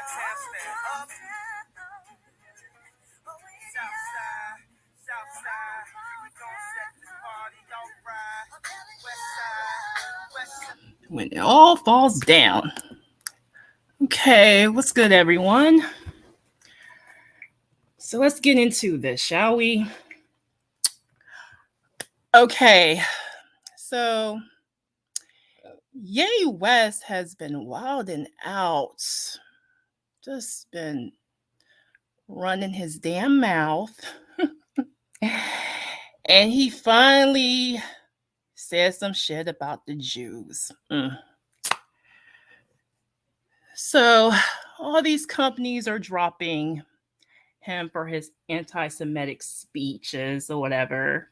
Chi-town stand up. Southside, Southside, we gon' set this party alright. West side. When it all falls down. Okay, what's good, everyone? So let's get into this, shall we? Okay, so Ye West has been wilding out, just been running his damn mouth. And he finally said some shit about the Jews. So all these companies are dropping him for his anti-Semitic speeches or whatever.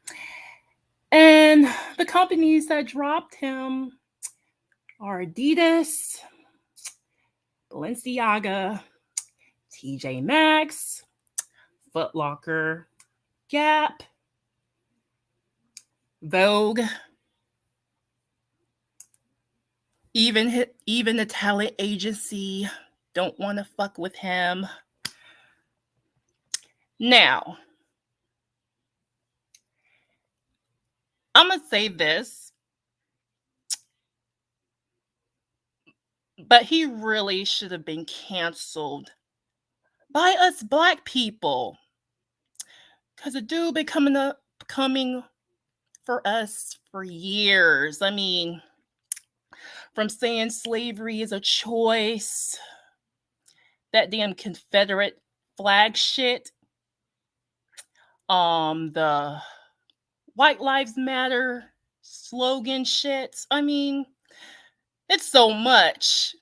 And the companies that dropped him are Adidas, Balenciaga, TJ Maxx, Foot Locker, Gap, Vogue, even the talent agency don't want to fuck with him. Now, I'm going to say this, but he really should have been canceled by us black people. Because the dude been coming for us for years. I mean, from saying slavery is a choice, that damn Confederate flag shit, the White Lives Matter slogan shit. I mean, it's so much.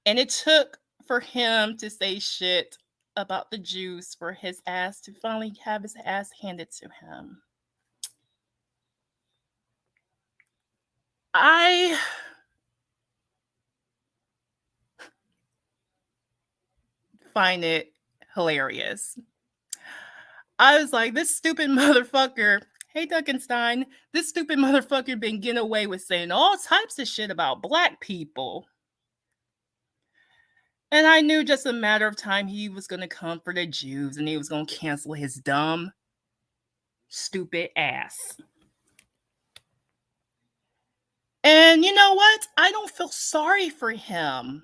And it took for him to say shit about the Jews for his ass to finally have his ass handed to him. I find it hilarious. I was like, this stupid motherfucker. Hey, Duncanstein, this stupid motherfucker been getting away with saying all types of shit about black people. And I knew just a matter of time he was going to come for the Jews and he was going to cancel his dumb, stupid ass. And you know what? I don't feel sorry for him.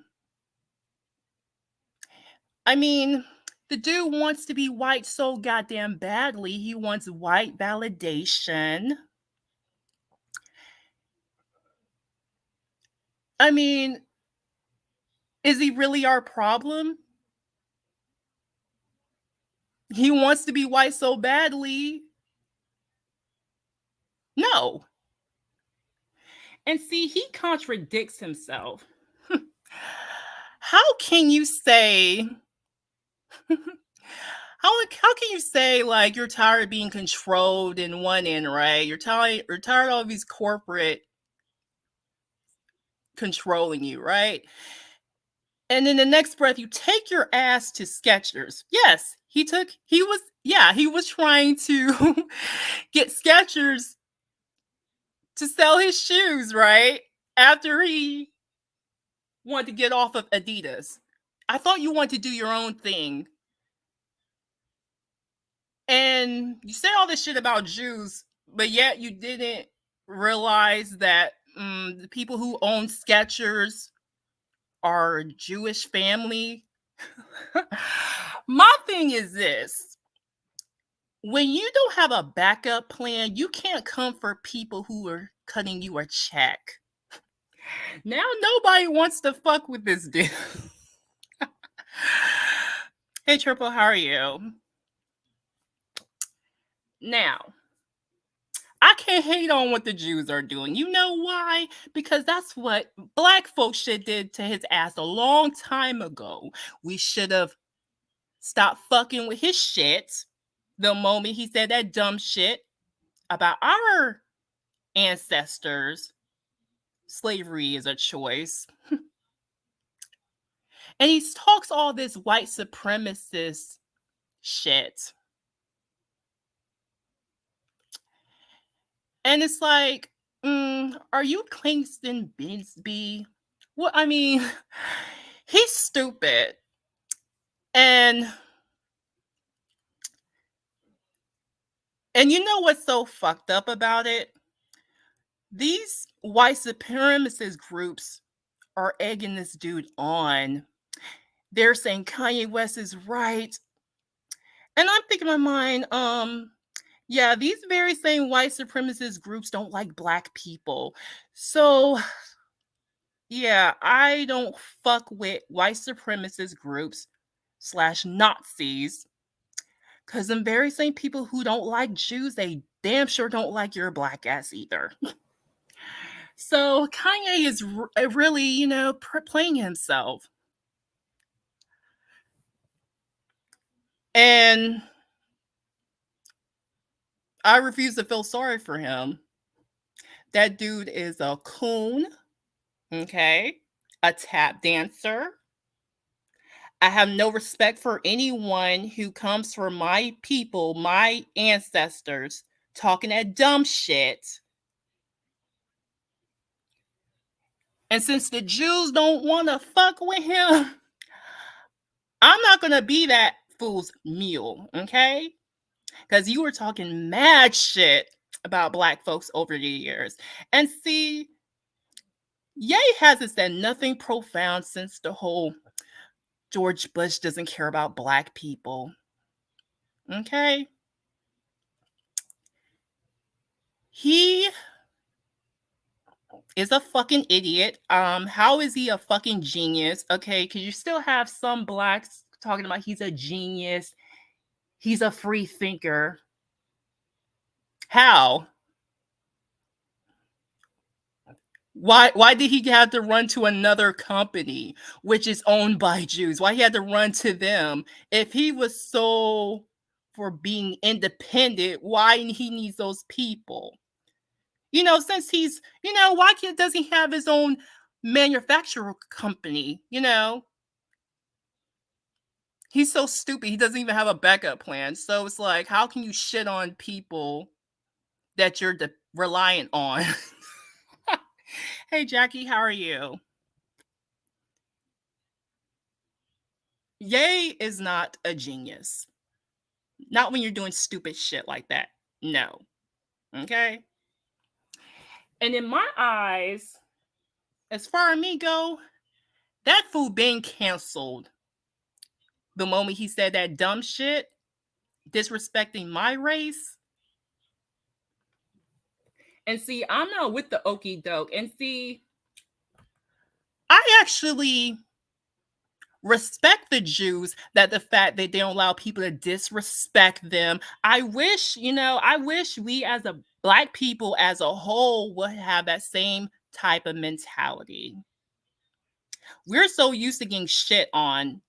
I mean, the dude wants to be white so goddamn badly. He wants white validation. I mean, is he really our problem? He wants to be white so badly. No. And see, he contradicts himself. How can you say how can you say like you're tired of being controlled in one end, right? You're tired of all these corporate controlling you, right? And in the next breath, you take your ass to Skechers. Yes, he was trying to get Skechers to sell his shoes, right? After he wanted to get off of Adidas. I thought you wanted to do your own thing. And you say all this shit about Jews, but yet you didn't realize that the people who own Skechers are a Jewish family. My thing is this. When you don't have a backup plan, you can't come for people who are cutting you a check. Now nobody wants to fuck with this dude. Hey Triple, how are you? Now, I can't hate on what the Jews are doing. You know why? Because that's what black folks shit did to his ass a long time ago. We should have stopped fucking with his shit the moment he said that dumb shit about our ancestors. Slavery is a choice. And he talks all this white supremacist shit. And it's like, are you Kingston Binsby? Well, I mean, He's stupid. And you know what's so fucked up about it? These white supremacist groups are egging this dude on. They're saying Kanye West is right. And I'm thinking in my mind, yeah, these very same white supremacist groups don't like black people. So, yeah, I don't fuck with white supremacist groups slash Nazis. Because them very same people who don't like Jews, they damn sure don't like your black ass either. So Kanye is really, playing himself. And I refuse to feel sorry for him. That dude is a coon, okay? A tap dancer. I have no respect for anyone who comes from my people, my ancestors, talking that dumb shit. And since the Jews don't want to fuck with him, I'm not going to be that fool's mule, okay? Because you were talking mad shit about black folks over the years. And see, Ye hasn't said nothing profound since the whole George Bush doesn't care about black people. Okay? He is a fucking idiot. How is he a fucking genius? Okay, because you still have some blacks talking about he's a genius, he's a free thinker. How? Why did he have to run to another company which is owned by Jews? Why he had to run to them? If he was so for being independent, why he needs those people? Since he's, why does he have his own manufacturer company? He's so stupid. He doesn't even have a backup plan. So it's like, how can you shit on people that you're reliant on? Hey, Jackie, how are you? Ye is not a genius. Not when you're doing stupid shit like that. No. Okay? And in my eyes, as far as me go, that fool being canceled the moment he said that dumb shit, disrespecting my race. And see, I'm not with the okey doke. And see, I actually respect the Jews that the fact that they don't allow people to disrespect them. I wish we as a black people as a whole would have that same type of mentality. We're so used to getting shit on,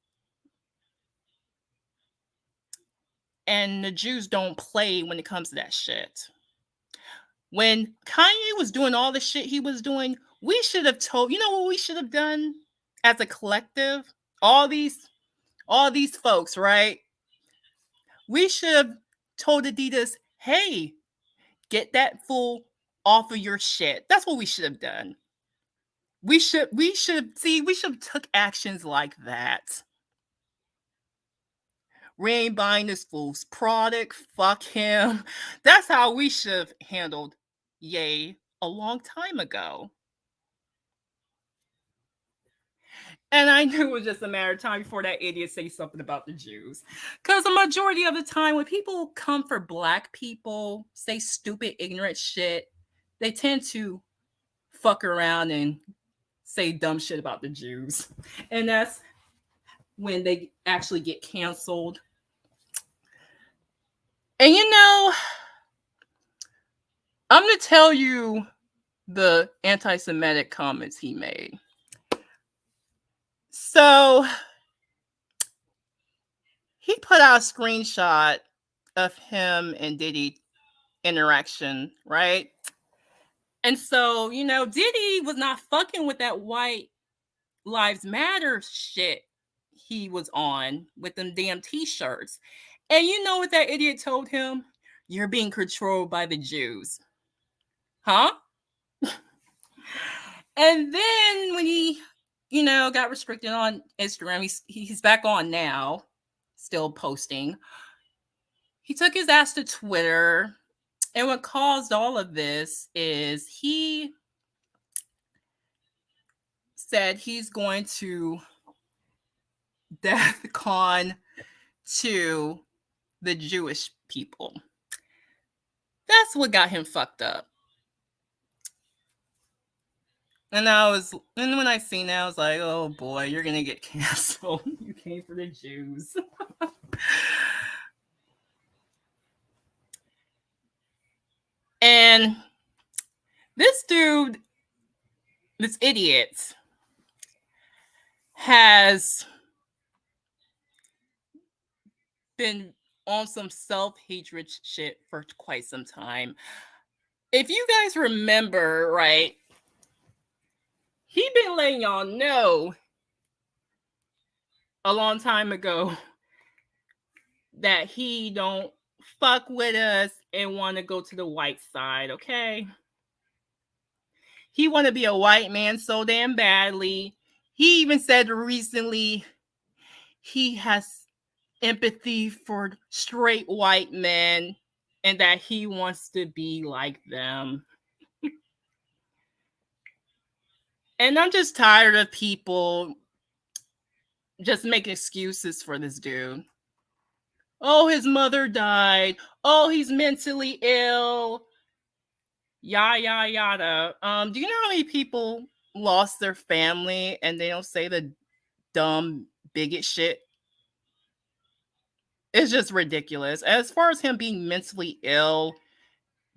and the Jews don't play when it comes to that shit. When Kanye was doing all the shit he was doing, we should have told, what we should have done as a collective? All these folks, right? We should have told Adidas, hey, get that fool off of your shit. That's what we should have done. We should have took actions like that. We ain't buying this fool's product. Fuck him. That's how we should have handled Ye a long time ago. And I knew it was just a matter of time before that idiot say something about the Jews. Because the majority of the time, when people come for black people, say stupid, ignorant shit, they tend to fuck around and say dumb shit about the Jews. And that's when they actually get canceled. And I'm going to tell you the anti-Semitic comments he made. So he put out a screenshot of him and Diddy interaction, right? And so, Diddy was not fucking with that white lives matter shit he was on with them damn t-shirts. And you know what that idiot told him? You're being controlled by the Jews. Huh? And then when he, got restricted on Instagram. He's back on now, still posting. He took his ass to Twitter, and what caused all of this is he said he's going to DEFCON to the Jewish people. That's what got him fucked up. And when I seen that, I was like, oh boy, you're gonna get canceled. You came for the Jews. And this dude, this idiot, has been on some self-hatred shit for quite some time. If you guys remember, right, he been letting y'all know a long time ago that he don't fuck with us and want to go to the white side, okay? He want to be a white man so damn badly. He even said recently he has empathy for straight white men and that he wants to be like them. And I'm just tired of people just making excuses for this dude. Oh, his mother died. Oh, he's mentally ill. Yada yada. Do you know how many people lost their family and they don't say the dumb bigot shit? It's just ridiculous. As far as him being mentally ill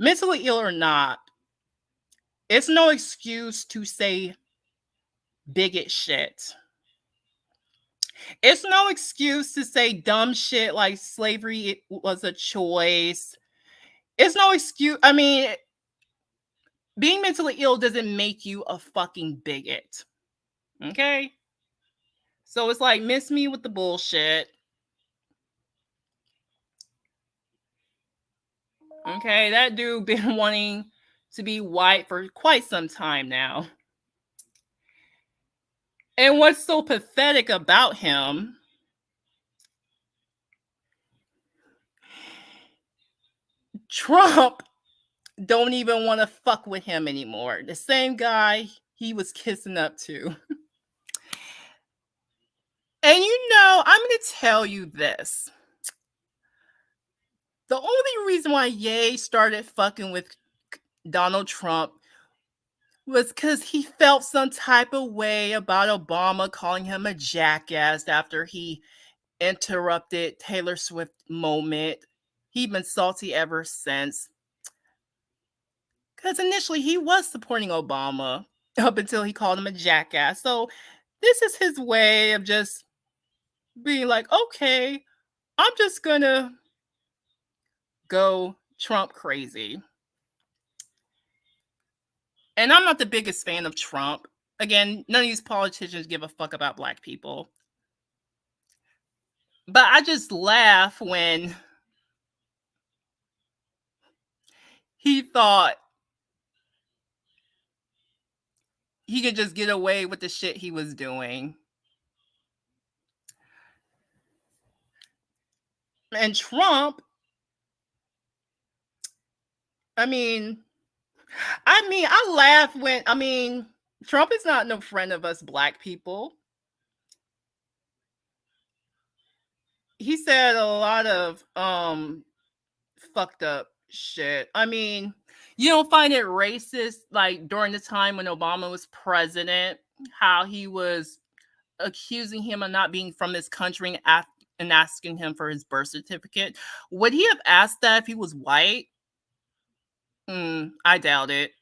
or not, it's no excuse to say bigot shit. It's no excuse to say dumb shit like slavery was a choice. It's no excuse. I mean, being mentally ill doesn't make you a fucking bigot. Okay? So it's like, miss me with the bullshit. Okay? That dude been wanting to be white for quite some time now. And what's so pathetic about him, Trump don't even want to fuck with him anymore. The same guy he was kissing up to. And I'm going to tell you this. The only reason why Ye started fucking with Donald Trump was because he felt some type of way about Obama calling him a jackass after he interrupted Taylor Swift moment. He'd been salty ever since. Because initially he was supporting Obama up until he called him a jackass. So this is his way of just being like, okay, I'm just going to go Trump crazy. And I'm not the biggest fan of Trump. Again, none of these politicians give a fuck about black people. But I just laugh when he thought he could just get away with the shit he was doing. And Trump, I laugh when, Trump is not no friend of us black people. He said a lot of fucked up shit. You don't find it racist, like during the time when Obama was president, how he was accusing him of not being from this country and asking him for his birth certificate? Would he have asked that if he was white? I doubt it.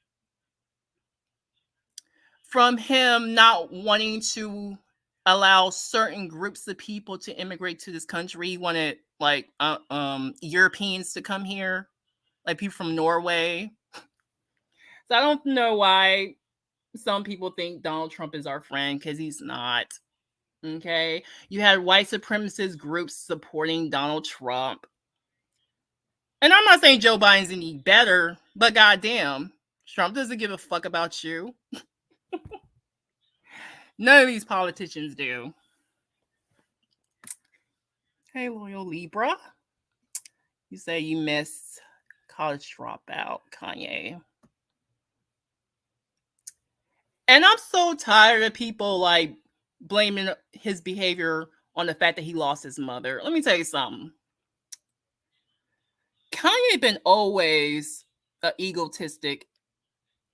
From him not wanting to allow certain groups of people to immigrate to this country, he wanted like Europeans to come here, like people from Norway. So I don't know why some people think Donald Trump is our friend, because he's not. Okay, you had white supremacist groups supporting Donald Trump. And I'm not saying Joe Biden's any better, but goddamn, Trump doesn't give a fuck about you. None of these politicians do. Hey, loyal Libra. You say you miss college dropout, Kanye. And I'm so tired of people like blaming his behavior on the fact that he lost his mother. Let me tell you something. Kanye been always an egotistic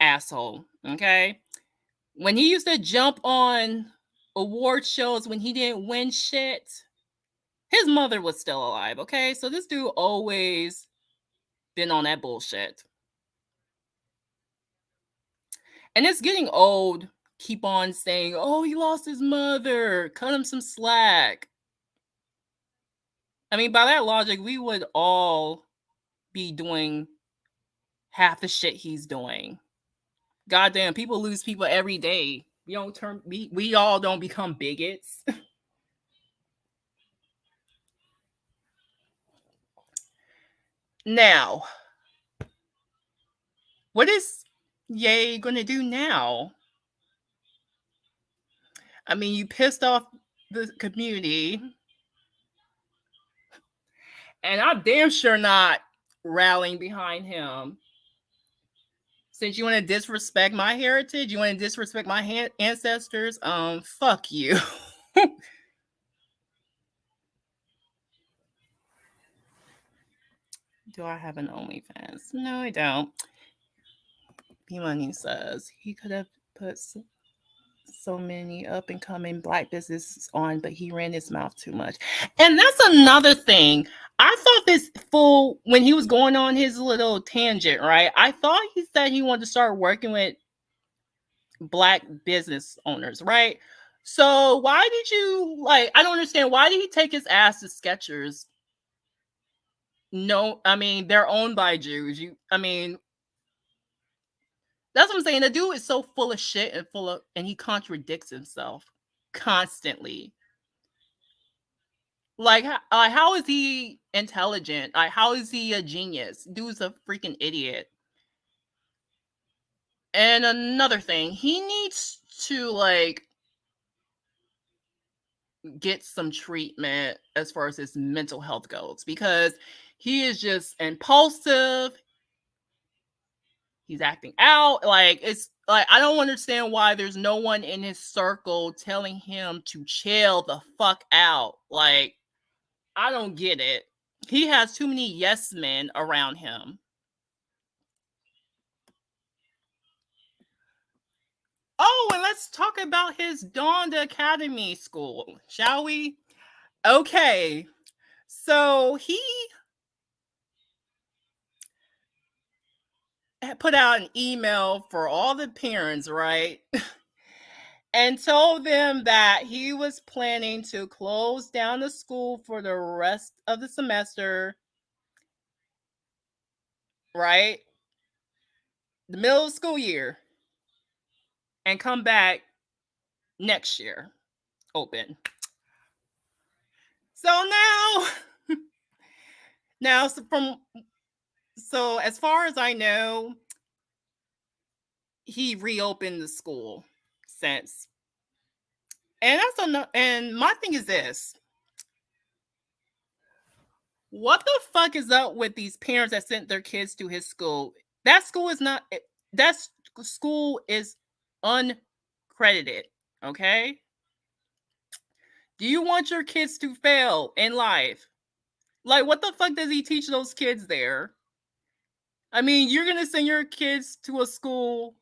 asshole, okay? When he used to jump on award shows when he didn't win shit, his mother was still alive, okay? So this dude always been on that bullshit. And it's getting old. Keep on saying, oh, he lost his mother. Cut him some slack. I mean, by that logic, we would all be doing half the shit he's doing. Goddamn, people lose people every day. We all don't become bigots. Now, what is Ye gonna do now? I mean, you pissed off the community, and I'm damn sure not rallying behind him. Since you want to disrespect my heritage, you want to disrespect my ancestors, fuck you. Do I have an OnlyFans? No, I don't. B Money says he could have put so many up and coming black businesses on, but he ran his mouth too much. And that's another thing. I thought this fool, when he was going on his little tangent, right? I thought he said he wanted to start working with black business owners, right? So why did you like? I don't understand. Why did he take his ass to Skechers? No, I mean they're owned by Jews. I mean, that's what I'm saying. The dude is so full of shit and he contradicts himself constantly. Like, how is he intelligent? Like, how is he a genius? Dude's a freaking idiot. And another thing, he needs to like get some treatment as far as his mental health goes because he is just impulsive. He's acting out. Like, it's like I don't understand why there's no one in his circle telling him to chill the fuck out. Like, I don't get it. He has too many yes men around him. Oh, and let's talk about his Donda Academy school, shall we? Okay. So he put out an email for all the parents, right? And told them that he was planning to close down the school for the rest of the semester, right? The middle of the school year, and come back next year open. So now so as far as I know, he reopened the school since. And my thing is this. What the fuck is up with these parents that sent their kids to his school? That school is not that school is uncredited, okay? Do you want your kids to fail in life? Like, what the fuck does he teach those kids there? I mean, you're gonna send your kids to a school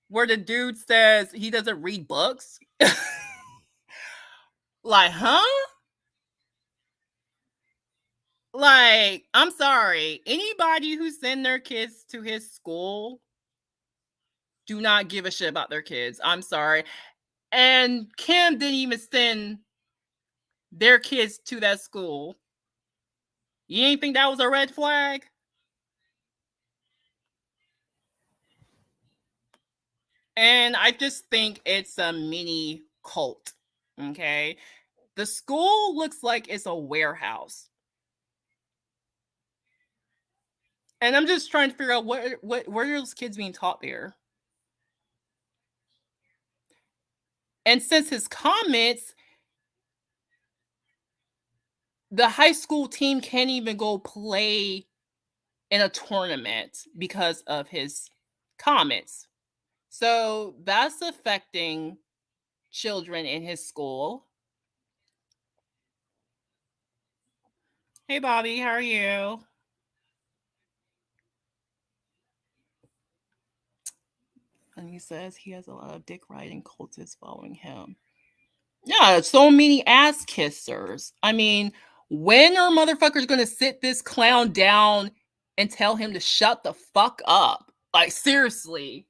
where the dude says he doesn't read books? Like, huh? Like, I'm sorry. Anybody who send their kids to his school do not give a shit about their kids. I'm sorry. And Kim didn't even send their kids to that school. You ain't think that was a red flag? And I just think it's a mini cult. Okay. The school looks like it's a warehouse. And I'm just trying to figure out where are those kids being taught there? And since his comments, the high school team can't even go play in a tournament because of his comments. So that's affecting children in his school. Hey, Bobby, how are you? And he says he has a lot of dick riding cultists following him. Yeah, so many ass kissers. I mean, when are motherfuckers gonna sit this clown down and tell him to shut the fuck up? Like, seriously.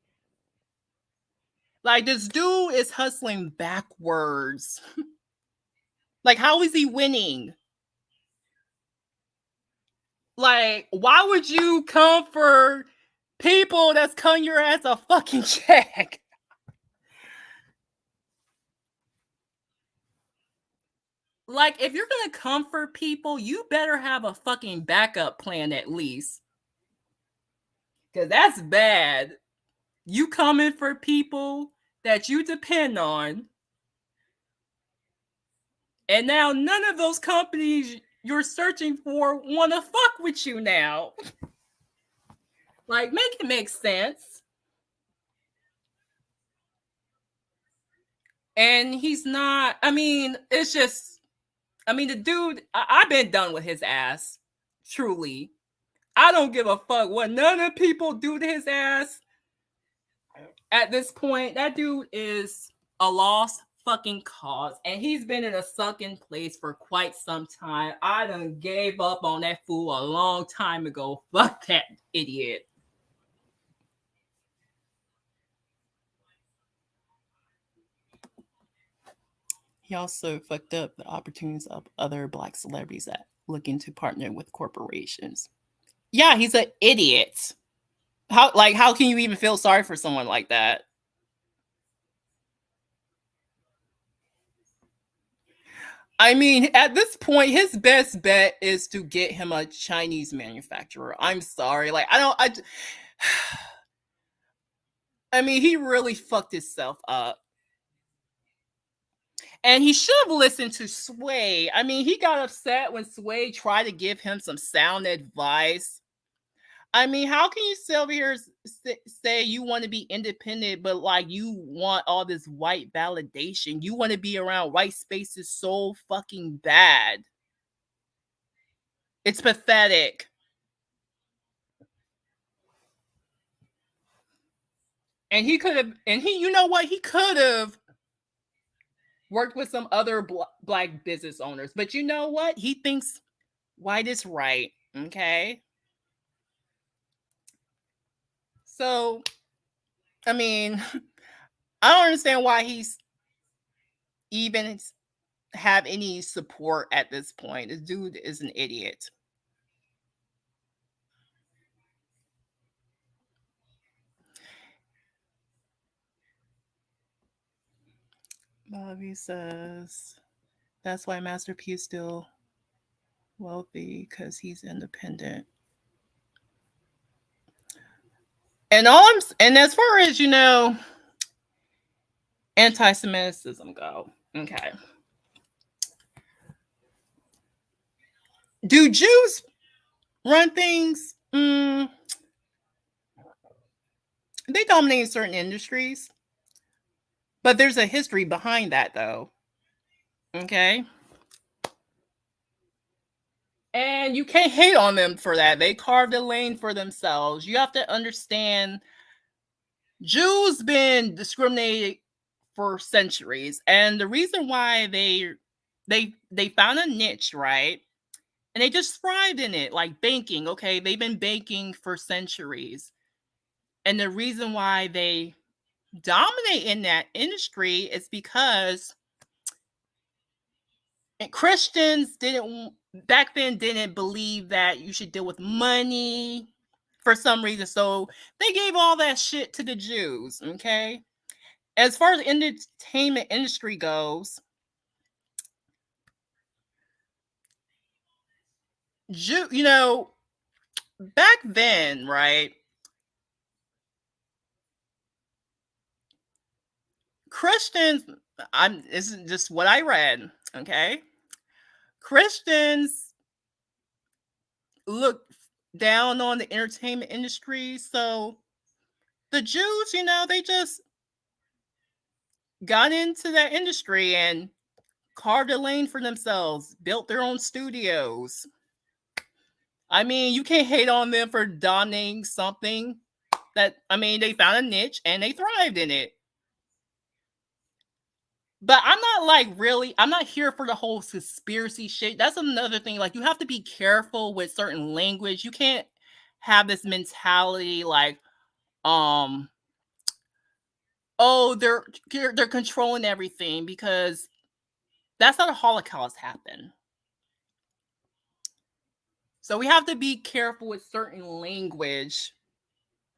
Like, this dude is hustling backwards. Like, how is he winning? Like, why would you come for people that's cutting your ass a fucking check? Like, if you're gonna comfort people, you better have a fucking backup plan at least. Because that's bad. You coming for people that you depend on, and now none of those companies you're searching for want to fuck with you now. Like, make it make sense. And he's not, I mean, it's just, I mean, the dude, I've been done with his ass. Truly. I don't give a fuck what none of the people do to his ass. At this point, that dude is a lost fucking cause, and he's been in a sucking place for quite some time. I done gave up on that fool a long time ago. Fuck that idiot. He also fucked up the opportunities of other black celebrities that looking to partner with corporations. Yeah, he's an idiot. How can you even feel sorry for someone like that? I mean, at this point, his best bet is to get him a Chinese manufacturer. I'm sorry. Like, I mean, he really fucked himself up. And he should have listened to Sway. I mean, he got upset when Sway tried to give him some sound advice. I mean, how can you sit over here say you want to be independent, but like you want all this white validation? You want to be around white spaces so fucking bad. It's pathetic. And he could have, and he, you know what? He could have worked with some other black business owners. But you know what? He thinks white is right. Okay. So, I mean, I don't understand why he's even have any support at this point. This dude is an idiot. Bobby says that's why Master P is still wealthy because he's independent. And and as far as anti-Semitism go, okay. Do Jews run things? They dominate certain industries, but there's a history behind that, though. Okay. And you can't hate on them for that. They carved a lane for themselves. You have to understand Jews been discriminated for centuries. And the reason why they found a niche, right? And they just thrived in it, like banking. Okay, they've been banking for centuries. And the reason why they dominate in that industry is because Christians didn't back then didn't believe that you should deal with money for some reason. So they gave all that shit to the Jews. Okay. As far as the entertainment industry goes, back then, right? Christians, this is just what I read, okay? Christians look down on the entertainment industry, so the Jews, they just got into that industry and carved a lane for themselves, built their own studios. I mean, you can't hate on them for dominating something they found a niche and they thrived in it. But I'm not here for the whole conspiracy shit. That's another thing. Like, you have to be careful with certain language. You can't have this mentality like, um, oh, they're controlling everything, because that's how the Holocaust happened. So we have to be careful with certain language,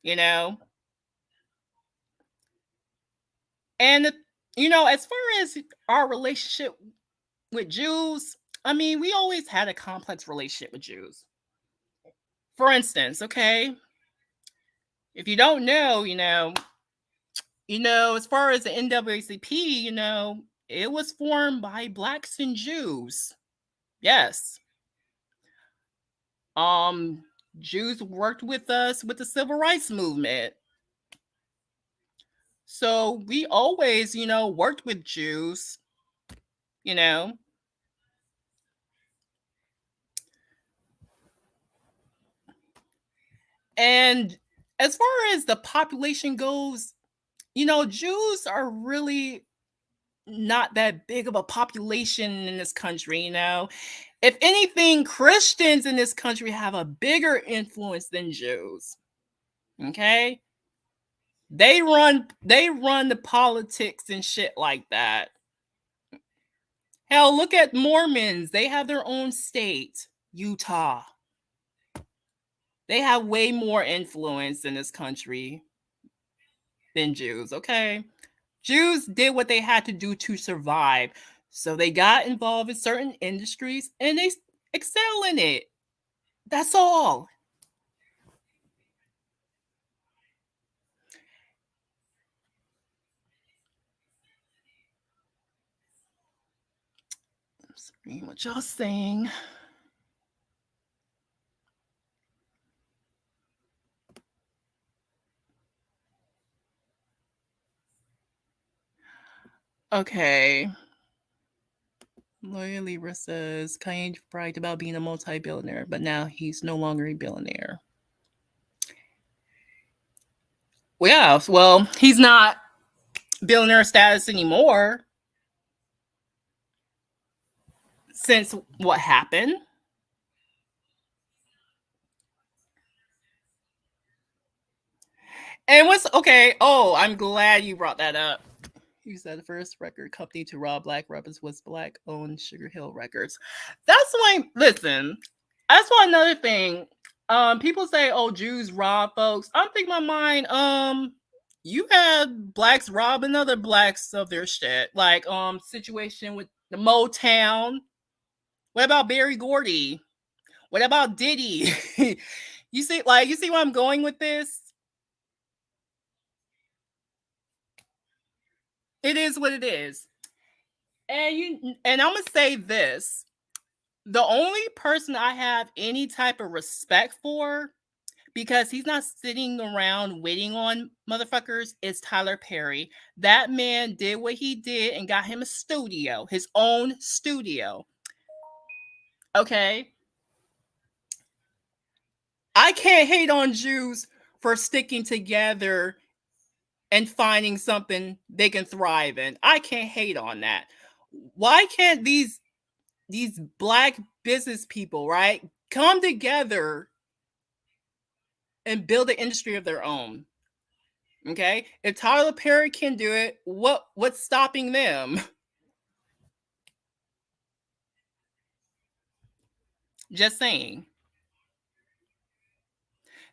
you know? And, as far as our relationship with Jews, I mean, we always had a complex relationship with Jews. For instance, okay, if you don't know, as far as the NAACP, it was formed by blacks and Jews. Yes. Um, Jews worked with us with the civil rights movement. So we always, worked with Jews, you know. And as far as the population goes, Jews are really not that big of a population in this country, If anything, Christians in this country have a bigger influence than Jews. Okay? They run the politics and shit like that. Hell, look at Mormons. They have their own state, Utah. They have way more influence in this country than Jews, okay? Jews did what they had to do to survive. So they got involved in certain industries and they excel in it. That's all. I'm sorry, what y'all saying? Okay. Lawyer Libra says Kanye bragged about being a multi-billionaire, but now he's no longer a billionaire. Well, yeah, well, he's not billionaire status anymore since what happened. And what's okay? Oh, I'm glad you brought that up. He said the first record company to rob black rappers was black owned Sugar Hill Records. That's why, listen, that's why another thing. People say, oh, Jews rob folks. I'm thinking my mind, you had blacks robbing other blacks of their shit. Like, situation with the Motown. What about Barry Gordy? What about Diddy? you see where I'm going with this? It is what it is. And I'm gonna say this. The only person I have any type of respect for, because he's not sitting around waiting on motherfuckers, is Tyler Perry. That man did what he did and got him a studio, his own studio. Okay? I can't hate on Jews for sticking together and finding something they can thrive in. I can't hate on that. Why can't these black business people, right, come together and build an industry of their own? Okay? If Tyler Perry can do it, what's stopping them? Just saying.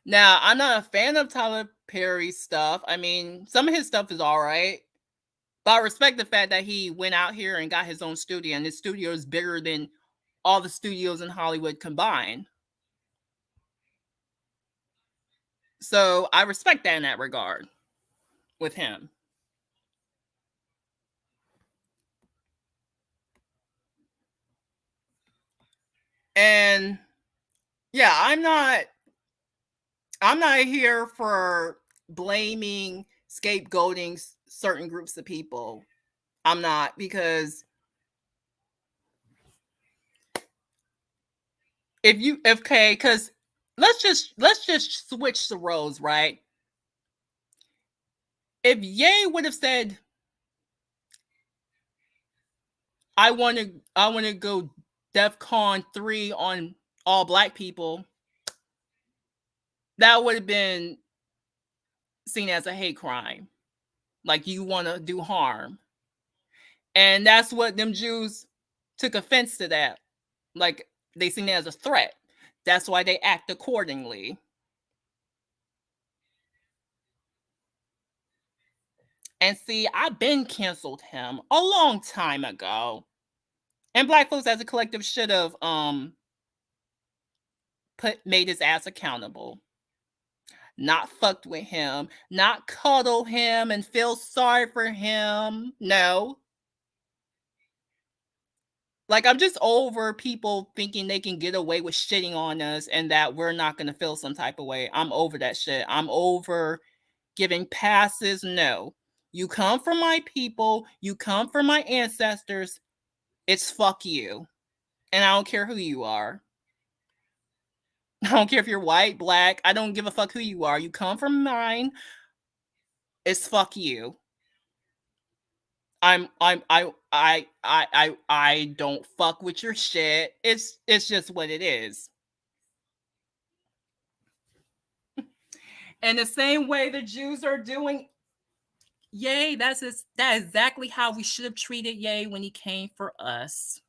Now, I'm not a fan of Tyler Perry's stuff. I mean, some of his stuff is all right. But I respect the fact that he went out here and got his own studio, and his studio is bigger than all the studios in Hollywood combined. So I respect that in that regard with him. And yeah, I'm not here for blaming, scapegoating certain groups of people. I'm not, because okay, because let's just switch the roles, right? If Ye would have said, I want to go DEFCON 3 on all black people, that would have been seen as a hate crime. Like, you want to do harm. And that's what them Jews took offense to that. Like, they seen it as a threat. That's why they act accordingly. And see, I've been canceled him a long time ago. And black folks as a collective should have made his ass accountable. Not fucked with him, not cuddle him and feel sorry for him. No. Like, I'm just over people thinking they can get away with shitting on us and that we're not going to feel some type of way. I'm over that shit. I'm over giving passes. No. You come from my people, you come from my ancestors, it's fuck you. And I don't care who you are. I don't care if you're white, black, I don't give a fuck who you are. You come from mine, it's fuck you. I don't fuck with your shit. It's just what it is. And the same way the Jews are doing, Ye, that is exactly how we should have treated Ye when he came for us.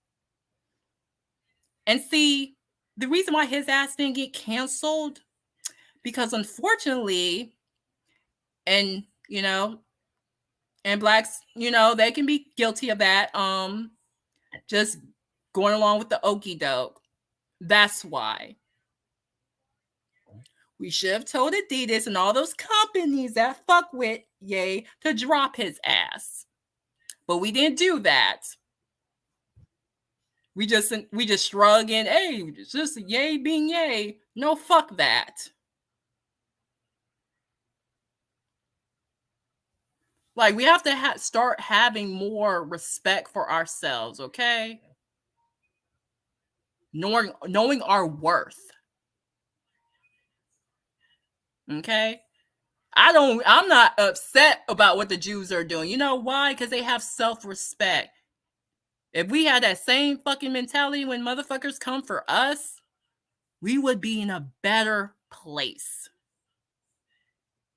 And see, the reason why his ass didn't get canceled, because unfortunately, and and blacks, they can be guilty of that. Just going along with the okie doke. That's why we should have told Adidas and all those companies that fuck with Ye to drop his ass. But we didn't do that. We just shrug and, hey, it's just Ye being Ye. No, fuck that. Like, we have to start having more respect for ourselves, okay? Knowing our worth. Okay? I'm not upset about what the Jews are doing. You know why? Because they have self-respect. If we had that same fucking mentality when motherfuckers come for us, we would be in a better place.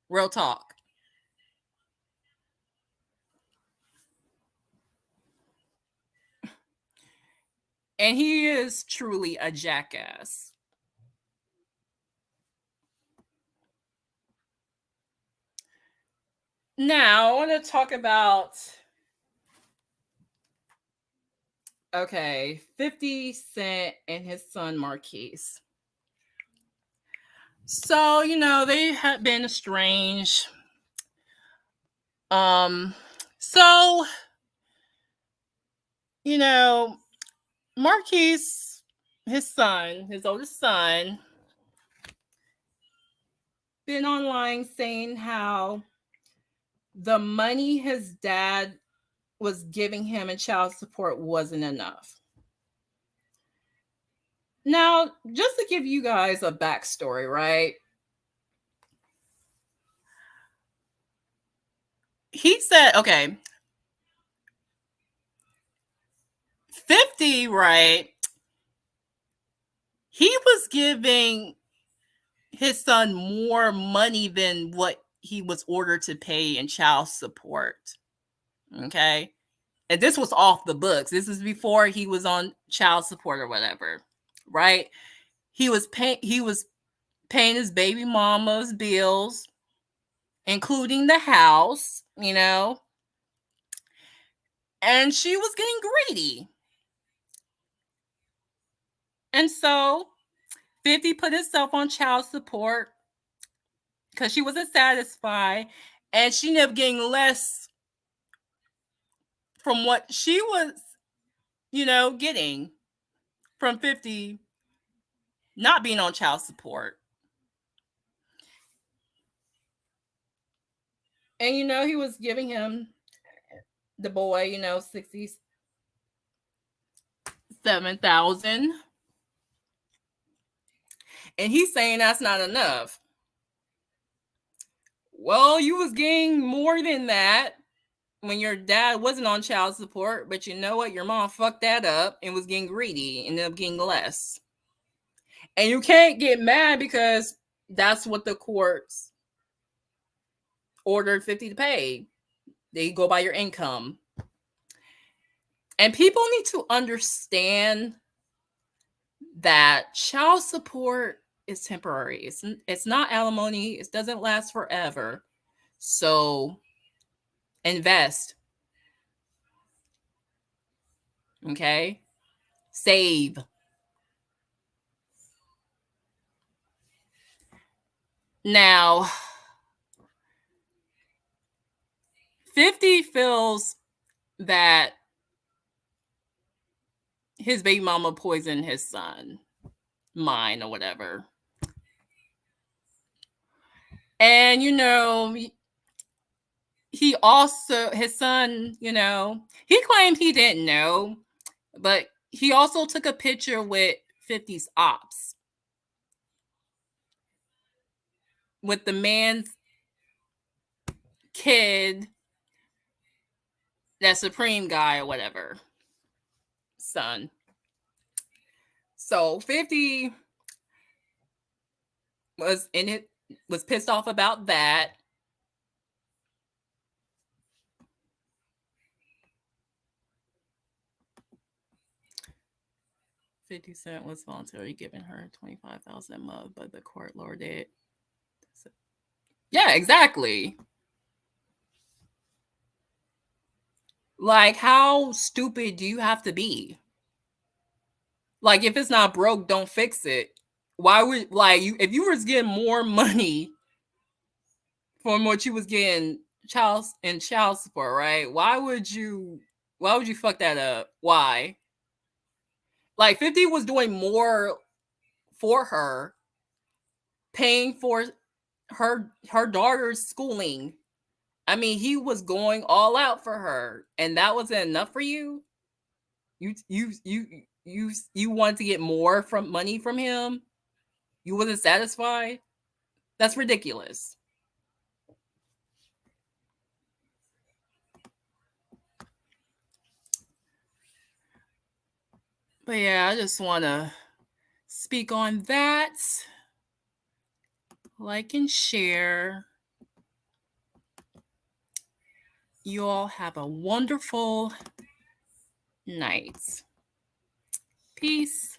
Real talk. And he is truly a jackass. Now, I want to talk about, okay, 50 Cent and his son Marquise. So, they had been estranged. So, Marquise, his oldest son, been online saying how the money his dad was giving him in child support wasn't enough. Now, just to give you guys a backstory, right? He said, okay, 50, right? He was giving his son more money than what he was ordered to pay in child support. Okay. And this was off the books. This is before he was on child support or whatever, right? He was paying his baby mama's bills, including the house, and she was getting greedy. And so 50 put himself on child support because she wasn't satisfied, and she ended up getting less from what she was, getting from 50 not being on child support. And he was giving him, the boy, 67,000. And he's saying that's not enough. Well, you was getting more than that when your dad wasn't on child support, but you know what? Your mom fucked that up and was getting greedy, ended up getting less. And you can't get mad because that's what the courts ordered 50 to pay. They go by your income. And people need to understand that child support is temporary. It's not alimony. It doesn't last forever. So invest. Okay? Save. Now, 50 feels that his baby mama poisoned his son, mine or whatever. And he also, his son, he claimed he didn't know, but he also took a picture with 50's ops, with the man's kid, that Supreme guy or whatever, son. So 50 was pissed off about that. 50 Cent was voluntarily giving her 25,000 a month, but the court lowered it. Yeah, exactly. Like, how stupid do you have to be? Like, if it's not broke, don't fix it. Why would, if you was getting more money from what you was getting child support, right? Why would you fuck that up? Why? Like, 50 was doing more for her, paying for her daughter's schooling. I mean, he was going all out for her, and that wasn't enough for you. You wanted to get more money from him. You wasn't satisfied. That's ridiculous. But yeah, I just want to speak on that. Like and share. You all have a wonderful night. Peace.